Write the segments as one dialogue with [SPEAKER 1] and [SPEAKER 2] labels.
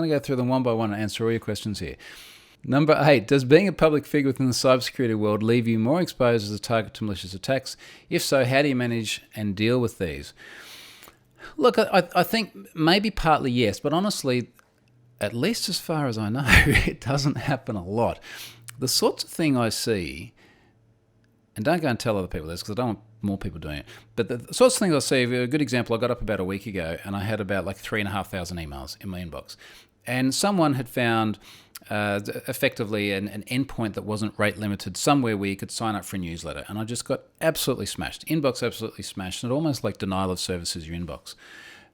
[SPEAKER 1] going to go through them one by one and answer all your questions here. Number 8, does being a public figure within the cybersecurity world leave you more exposed as a target to malicious attacks? If so, how do you manage and deal with these? Look, I think maybe partly yes, but honestly, at least as far as I know, it doesn't happen a lot. The sorts of thing I see, and don't go and tell other people this because I don't want more people doing it, but the sorts of things I see, a good example, I got up about a week ago and I had about like 3,500 emails in my inbox. And someone had found effectively an endpoint that wasn't rate limited somewhere where you could sign up for a newsletter. And I just got absolutely smashed. Inbox absolutely smashed. And almost like denial of service is your inbox.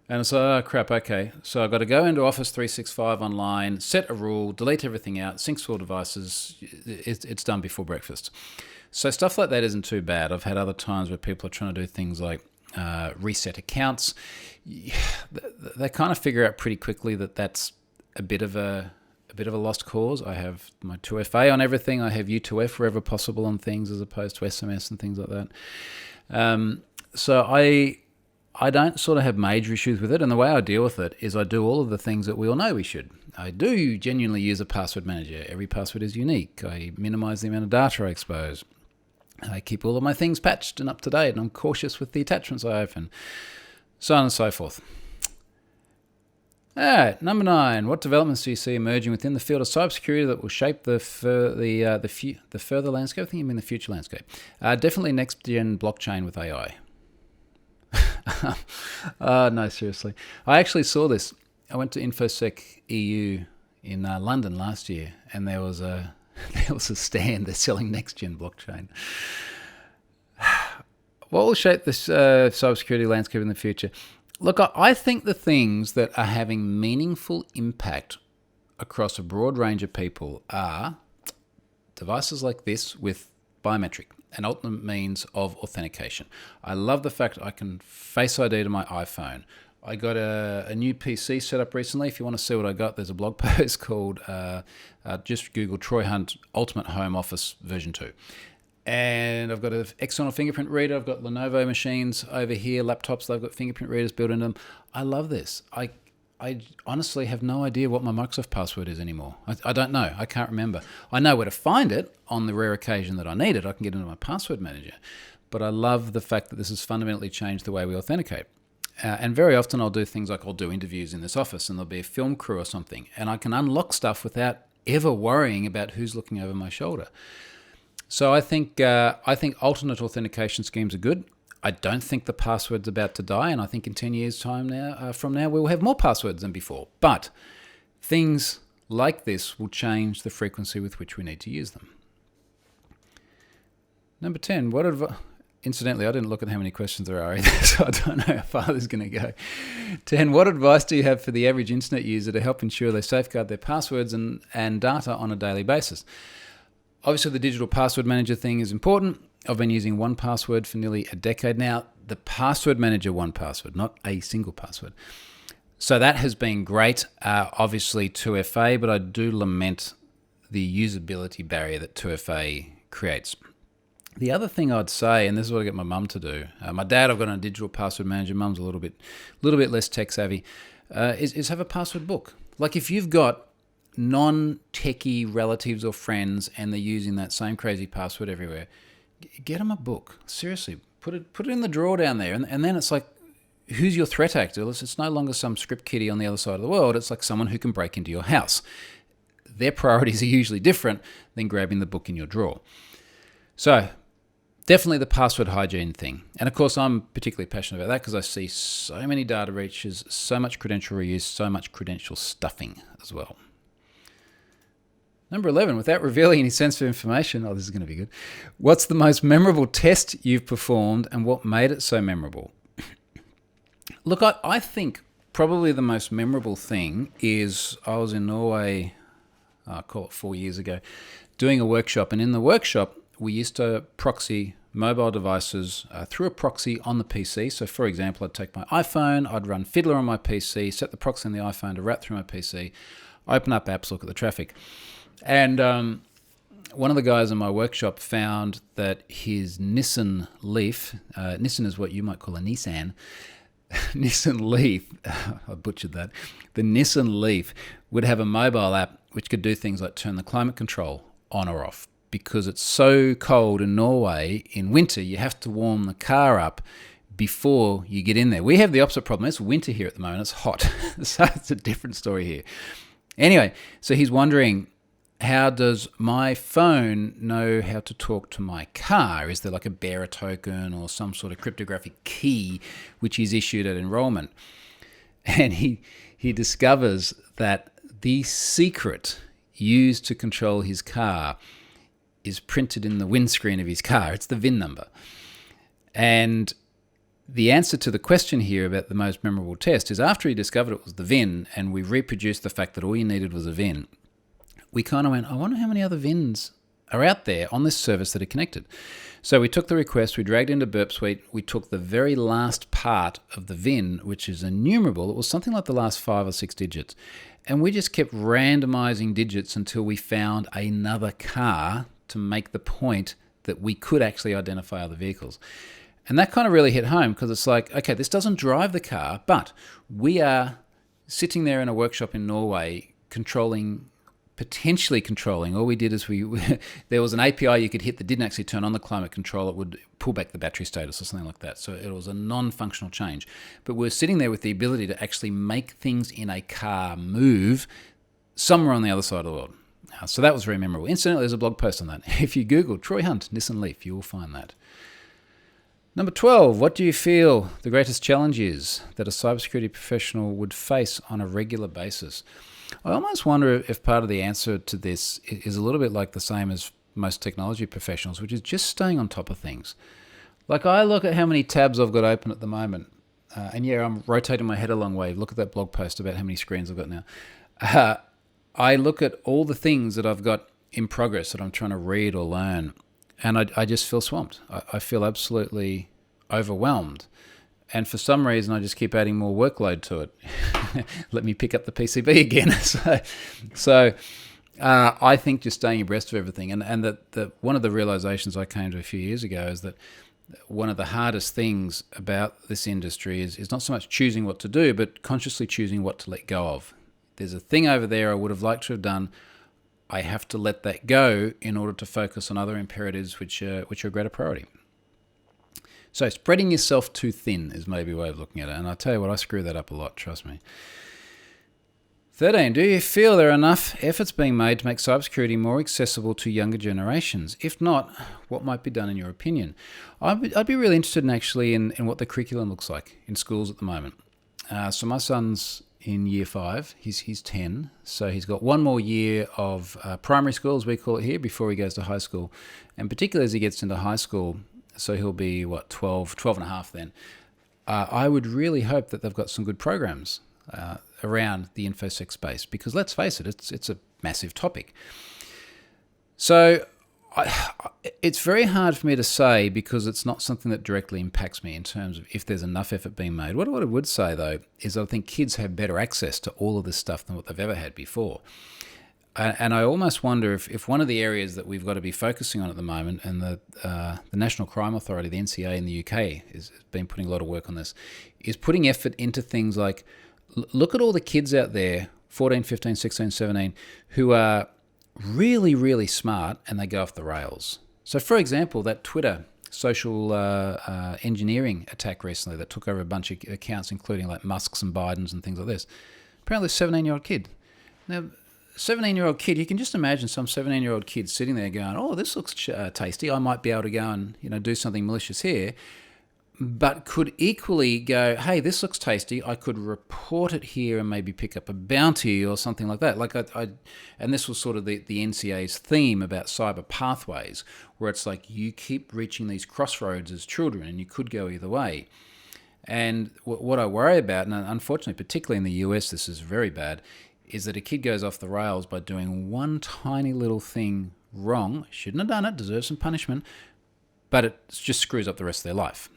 [SPEAKER 1] And it's like, oh, crap, okay. So I've got to go into Office 365 online, set a rule, delete everything out, sync to all devices. It's done before breakfast. So stuff like that isn't too bad. I've had other times where people are trying to do things like reset accounts. They kind of figure out pretty quickly that that's a bit of a lost cause. I have my 2FA on everything. I have U2F wherever possible on things as opposed to SMS and things like that. So I don't sort of have major issues with it. And the way I deal with it is I do all of the things that we all know we should. I do genuinely use a password manager. Every password is unique. I minimize the amount of data I expose. I keep all of my things patched and up to date, and I'm cautious with the attachments I open, so on and so forth. All right, number 9. What developments do you see emerging within the field of cybersecurity that will shape the further landscape? I think you mean the future landscape. Definitely next-gen blockchain with AI. No, seriously. I actually saw this. I went to InfoSec EU in London last year, and there was a stand. They're selling next-gen blockchain. What will shape this cybersecurity landscape in the future? Look, I think the things that are having meaningful impact across a broad range of people are devices like this with biometric, an ultimate means of authentication. I love the fact I can Face ID to my iPhone. I got a new PC set up recently. If you want to see what I got, there's a blog post called, just Google Troy Hunt Ultimate Home Office version 2. And I've got an external fingerprint reader. I've got Lenovo machines over here, laptops. They've got fingerprint readers built into them. I love this. I honestly have no idea what my Microsoft password is anymore. I don't know. I can't remember. I know where to find it on the rare occasion that I need it. I can get into my password manager. But I love the fact that this has fundamentally changed the way we authenticate. And very often I'll do things like I'll do interviews in this office and there'll be a film crew or something. And I can unlock stuff without ever worrying about who's looking over my shoulder. So I think alternate authentication schemes are good. I don't think the password's about to die, and I think in 10 years' time from now, we will have more passwords than before. But things like this will change the frequency with which we need to use them. Number 10, incidentally, I didn't look at how many questions there are either, so I don't know how far this is going to go. 10, what advice do you have for the average internet user to help ensure they safeguard their passwords and data on a daily basis? Obviously, the digital password manager thing is important. I've been using 1Password for nearly a decade now. The password manager 1Password, not a single password. So that has been great. Obviously 2FA, but I do lament the usability barrier that 2FA creates. The other thing I'd say, and this is what I get my mum to do. My dad, I've got a digital password manager. Mum's a little bit less tech savvy. Is have a password book. Like if you've got non-techie relatives or friends and they're using that same crazy password everywhere, get them a book. Seriously, put it in the drawer down there, and then it's like, who's your threat actor? It's no longer some script kiddie on the other side of the world. It's like someone who can break into your house. Their priorities are usually different than grabbing the book in your drawer. So definitely the password hygiene thing. And of course, I'm particularly passionate about that because I see so many data breaches, so much credential reuse, so much credential stuffing as well. Number 11, without revealing any sensitive information, this is going to be good. What's the most memorable test you've performed and what made it so memorable? Look, I think probably the most memorable thing is I was in Norway, I'll call it 4 years ago, doing a workshop. And in the workshop, we used to proxy mobile devices through a proxy on the PC. So for example, I'd take my iPhone, I'd run Fiddler on my PC, set the proxy on the iPhone to route through my PC, open up apps, look at the traffic. And one of the guys in my workshop found that his Nissan Leaf, Nissan is what you might call a Nissan, Nissan Leaf, I butchered that, the Nissan Leaf would have a mobile app which could do things like turn the climate control on or off. Because it's so cold in Norway in winter, you have to warm the car up before you get in there. We have the opposite problem. It's winter here at the moment. It's hot. So it's a different story here. Anyway, so he's wondering, how does my phone know how to talk to my car? Is there like a bearer token or some sort of cryptographic key which is issued at enrollment? And he discovers that the secret used to control his car is printed in the windscreen of his car. It's the VIN number. And the answer to the question here about the most memorable test is, after he discovered it was the VIN and we reproduced the fact that all you needed was a VIN, we kind of went, I wonder how many other VINs are out there on this service that are connected. So we took the request, we dragged into Burp Suite, we took the very last part of the VIN, which is enumerable. It was something like the last 5 or 6 digits. And we just kept randomizing digits until we found another car to make the point that we could actually identify other vehicles. And that kind of really hit home, because it's like, okay, this doesn't drive the car, but we are sitting there in a workshop in Norway potentially controlling. All we did is there was an API you could hit that didn't actually turn on the climate control. It would pull back the battery status or something like that. So it was a non-functional change. But we're sitting there with the ability to actually make things in a car move somewhere on the other side of the world. So that was very memorable. Incidentally, there's a blog post on that. If you Google Troy Hunt, Nissan Leaf, you will find that. Number 12, what do you feel the greatest challenge is that a cybersecurity professional would face on a regular basis? I almost wonder if part of the answer to this is a little bit like the same as most technology professionals, which is just staying on top of things. Like, I look at how many tabs I've got open at the moment, and yeah, I'm rotating my head a long way. Look at that blog post about how many screens I've got now. I look at all the things that I've got in progress that I'm trying to read or learn, and I just feel swamped. I feel absolutely overwhelmed. And for some reason, I just keep adding more workload to it. Let me pick up the PCB again. So I think just staying abreast of everything, and that one of the realizations I came to a few years ago is that one of the hardest things about this industry is not so much choosing what to do, but consciously choosing what to let go of. There's a thing over there I would have liked to have done. I have to let that go in order to focus on other imperatives which are a greater priority. So spreading yourself too thin is maybe a way of looking at it. And I tell you what, I screw that up a lot, trust me. 13, do you feel there are enough efforts being made to make cybersecurity more accessible to younger generations? If not, what might be done in your opinion? I'd be really interested in what the curriculum looks like in schools at the moment. So my son's in year 5, he's 10, so he's got one more year of primary school, as we call it here, before he goes to high school. And particularly as he gets into high school, so he'll be, 12 and a half then. I would really hope that they've got some good programs around the InfoSec space, because let's face it, it's a massive topic. So it's very hard for me to say, because it's not something that directly impacts me in terms of if there's enough effort being made. What I would say, though, is I think kids have better access to all of this stuff than what they've ever had before. And I almost wonder if one of the areas that we've got to be focusing on at the moment, and the National Crime Authority, the NCA in the UK, has been putting a lot of work on this, is putting effort into things like, look at all the kids out there, 14, 15, 16, 17, who are really, really smart and they go off the rails. So, for example, that Twitter social engineering attack recently that took over a bunch of accounts, including like Musk's and Biden's and things like this. Apparently a 17-year-old kid. Now, 17-year-old kid, you can just imagine some 17-year-old kid sitting there going, oh, this looks tasty. I might be able to go and do something malicious here. But could equally go, hey, this looks tasty. I could report it here and maybe pick up a bounty or something like that. And this was sort of the NCA's theme about cyber pathways, where it's like you keep reaching these crossroads as children and you could go either way. And what I worry about, and unfortunately, particularly in the US, this is very bad, is that a kid goes off the rails by doing one tiny little thing wrong. Shouldn't have done it, deserves some punishment, but it just screws up the rest of their life.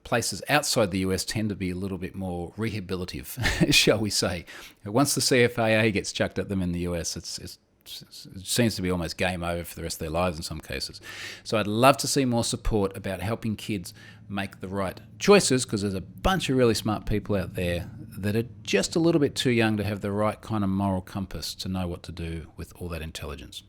[SPEAKER 1] Places outside the US tend to be a little bit more rehabilitative, shall we say. Once the CFAA gets chucked at them in the US, it's it seems to be almost game over for the rest of their lives in some cases. So I'd love to see more support about helping kids make the right choices, because there's a bunch of really smart people out there that are just a little bit too young to have the right kind of moral compass to know what to do with all that intelligence.